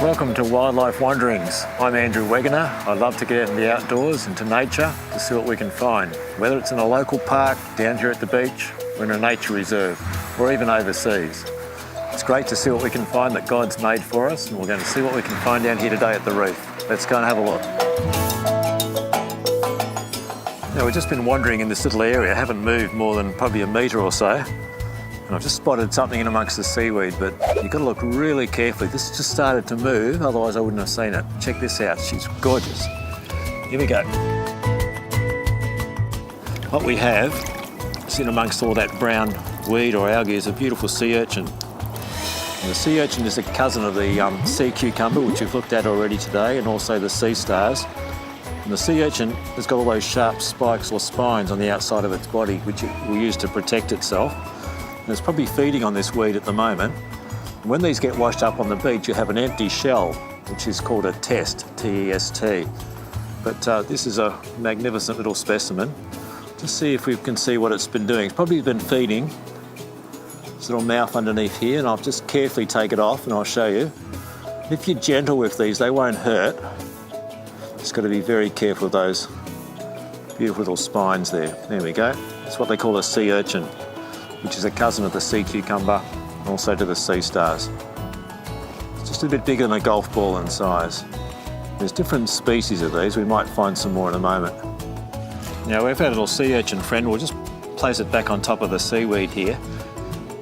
Welcome to Wildlife Wanderings. I'm Andrew Wegener. I love to get out in the outdoors, into nature, to see what we can find. Whether it's in a local park, down here at the beach, or in a nature reserve, or even overseas. It's great to see what we can find that God's made for us, and we're going to see what we can find down here today at the reef. Let's go and have a look. Now, we've just been wandering in this little area, haven't moved more than probably a metre or so. And I've just spotted something in amongst the seaweed, but you've got to look really carefully. This just started to move, otherwise I wouldn't have seen it. Check this out, she's gorgeous. Here we go. What we have is in amongst all that brown weed or algae is a beautiful sea urchin. And the sea urchin is a cousin of the sea cucumber, which we've looked at already today, and also the sea stars. And the sea urchin has got all those sharp spikes or spines on the outside of its body, which it will use to protect itself. And it's probably feeding on this weed at the moment. And when these get washed up on the beach, you have an empty shell, which is called a test, T-E-S-T. But this is a magnificent little specimen. Just see if we can see what it's been doing. It's probably been feeding. This little mouth underneath here, and I'll just carefully take it off and I'll show you. If you're gentle with these, they won't hurt. Just got to be very careful of those beautiful little spines there. There we go. It's what they call a sea urchin, which is a cousin of the sea cucumber and also to the sea stars. It's just a bit bigger than a golf ball in size. There's different species of these. We might find some more in a moment. Now, we've had a little sea urchin friend. We'll just place it back on top of the seaweed here.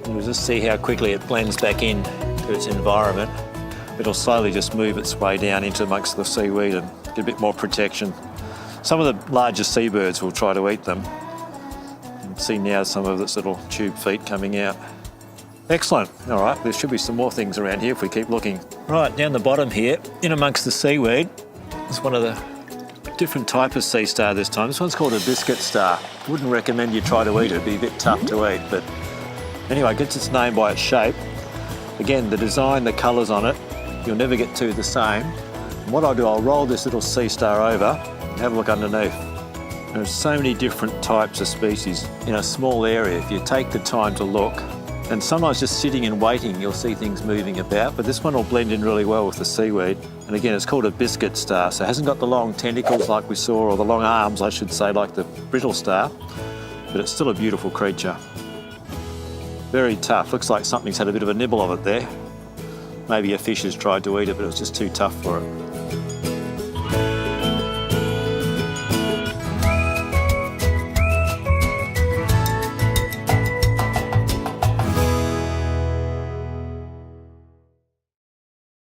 And we'll just see how quickly it blends back in to its environment. It'll slowly just move its way down into amongst the seaweed and get a bit more protection. Some of the larger seabirds will try to eat them. You can see now some of its little tube feet coming out. Excellent. All right, there should be some more things around here if we keep looking. Right, down the bottom here, in amongst the seaweed, is one of the different type of sea star this time. This one's called a biscuit star. Wouldn't recommend you try to eat it. It'd be a bit tough to eat, but anyway, it gets its name by its shape. Again, the design, the colours on it, you'll never get two the same. And what I'll do, I'll roll this little sea star over and have a look underneath. There's so many different types of species in a small area. If you take the time to look, and sometimes just sitting and waiting, you'll see things moving about, but this one will blend in really well with the seaweed. And again, it's called a biscuit star, so it hasn't got the long tentacles like we saw, or the long arms, I should say, like the brittle star, but it's still a beautiful creature. Very tough. Looks like something's had a bit of a nibble of it there. Maybe a fish has tried to eat it, but it was just too tough for it.